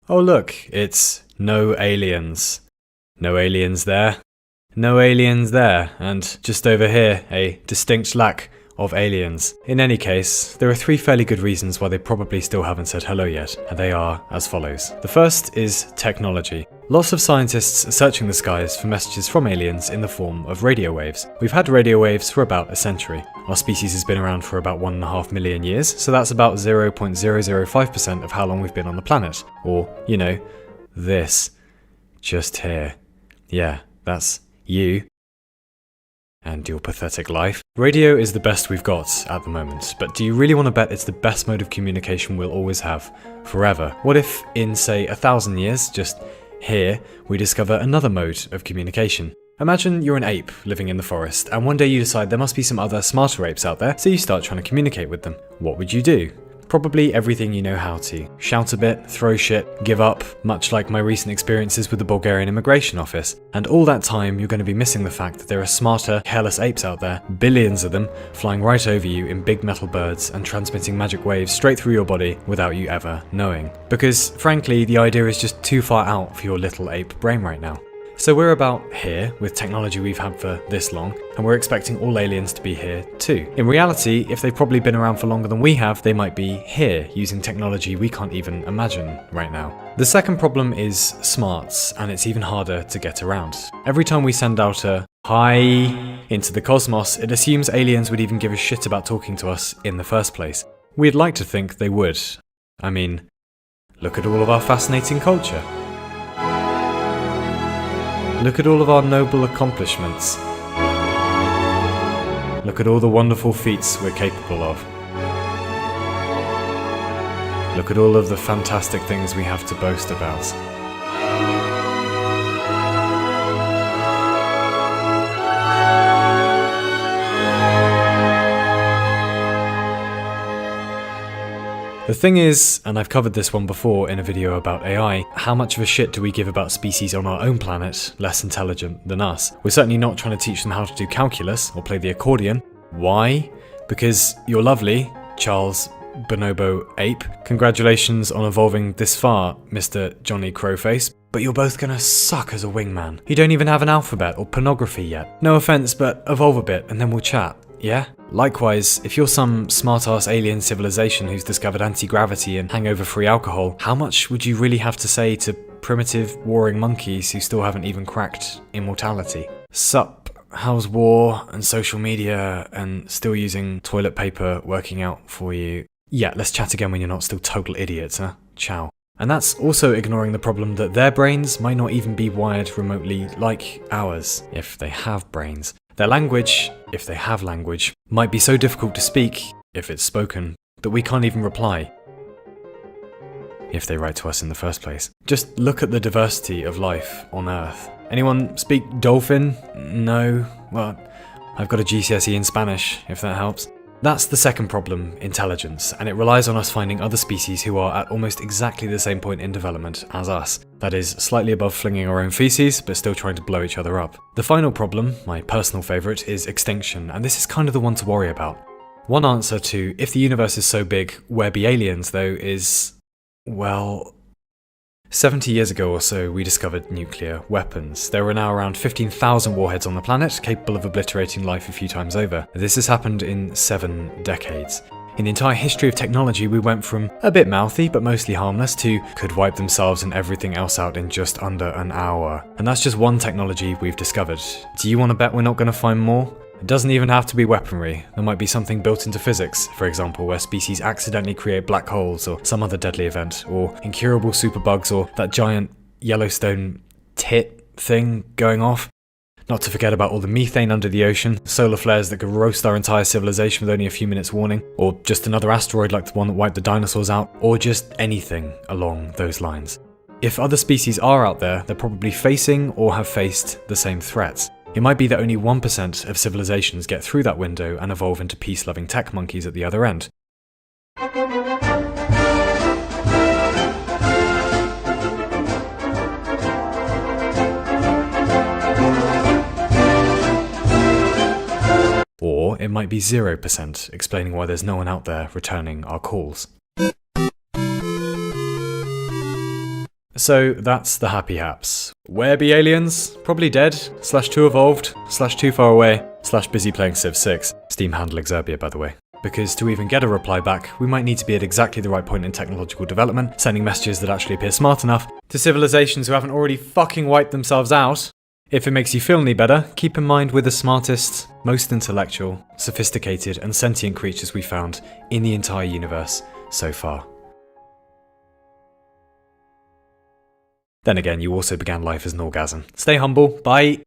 Oh look, it's no aliens. No aliens there. No aliens there, and just over here, a distinct lack of aliens. In any case, there are three fairly good reasons why they probably still haven't said hello yet, and they are as follows. The first is technology. Lots of scientists are searching the skies for messages from aliens in the form of radio waves. We've had radio waves for about a century. Our species has been around for about 1.5 million years, so that's about 0.005% of how long we've been on the planet. Or, you know, this. Just here. Yeah, that's you. And your pathetic life. Radio is the best we've got at the moment, but do you really want to bet it's the best mode of communication we'll always have forever? What if in, say, 1,000 years, just here, we discover another mode of communication? Imagine you're an ape living in the forest, and one day you decide there must be some other smarter apes out there, so you start trying to communicate with them. What would you do? Probably everything you know how to. Shout a bit, throw shit, give up, much like my recent experiences with the Bulgarian immigration office. And all that time, you're going to be missing the fact that there are smarter, careless apes out there, billions of them, flying right over you in big metal birds and transmitting magic waves straight through your body without you ever knowing. Because, frankly, the idea is just too far out for your little ape brain right now. So we're about here, with technology we've had for this long, and we're expecting all aliens to be here too. In reality, if they've probably been around for longer than we have, they might be here, using technology we can't even imagine right now. The second problem is smarts, and it's even harder to get around. Every time we send out a hi into the cosmos, it assumes aliens would even give a shit about talking to us in the first place. We'd like to think they would. I mean, look at all of our fascinating culture. Look at all of our noble accomplishments. Look at all the wonderful feats we're capable of. Look at all of the fantastic things we have to boast about. The thing is, and I've covered this one before in a video about AI, how much of a shit do we give about species on our own planet less intelligent than us? We're certainly not trying to teach them how to do calculus or play the accordion. Why? Because you're lovely, Charles Bonobo Ape. Congratulations on evolving this far, Mr. Johnny Crowface. But you're both gonna suck as a wingman. You don't even have an alphabet or pornography yet. No offense, but evolve a bit and then we'll chat. Yeah? Likewise, if you're some smart-ass alien civilization who's discovered anti-gravity and hangover-free alcohol, how much would you really have to say to primitive, warring monkeys who still haven't even cracked immortality? Sup, how's war and social media and still using toilet paper working out for you? Yeah, let's chat again when you're not still total idiots, huh? Ciao. And that's also ignoring the problem that their brains might not even be wired remotely like ours, if they have brains. Their language, if they have language, might be so difficult to speak, if it's spoken, that we can't even reply. If they write to us in the first place. Just look at the diversity of life on Earth. Anyone speak dolphin? No? Well, I've got a GCSE in Spanish, if that helps. That's the second problem, intelligence, and it relies on us finding other species who are at almost exactly the same point in development as us. That is, slightly above flinging our own feces, but still trying to blow each other up. The final problem, my personal favourite, is extinction, and this is kind of the one to worry about. One answer to, if the universe is so big, where be aliens, though, is, well, 70 years ago or so, we discovered nuclear weapons. There are now around 15,000 warheads on the planet, capable of obliterating life a few times over. This has happened in 7 decades. In the entire history of technology, we went from a bit mouthy, but mostly harmless, to could wipe themselves and everything else out in just under an hour. And that's just one technology we've discovered. Do you want to bet we're not going to find more? It doesn't even have to be weaponry. There might be something built into physics, for example, where species accidentally create black holes or some other deadly event, or incurable superbugs, or that giant Yellowstone tit thing going off. Not to forget about all the methane under the ocean, solar flares that could roast our entire civilization with only a few minutes warning, or just another asteroid like the one that wiped the dinosaurs out, or just anything along those lines. If other species are out there, they're probably facing or have faced the same threats. It might be that only 1% of civilizations get through that window and evolve into peace-loving tech monkeys at the other end. Or it might be 0%, explaining why there's no one out there returning our calls. So that's the happy haps. Where be aliens? Probably dead, /too evolved, /too far away, /busy playing Civ 6. Steam handle Exerbia, by the way. Because to even get a reply back, we might need to be at exactly the right point in technological development, sending messages that actually appear smart enough to civilizations who haven't already fucking wiped themselves out. If it makes you feel any better, keep in mind we're the smartest, most intellectual, sophisticated, and sentient creatures we found in the entire universe so far. Then again, you also began life as an orgasm. Stay humble, bye!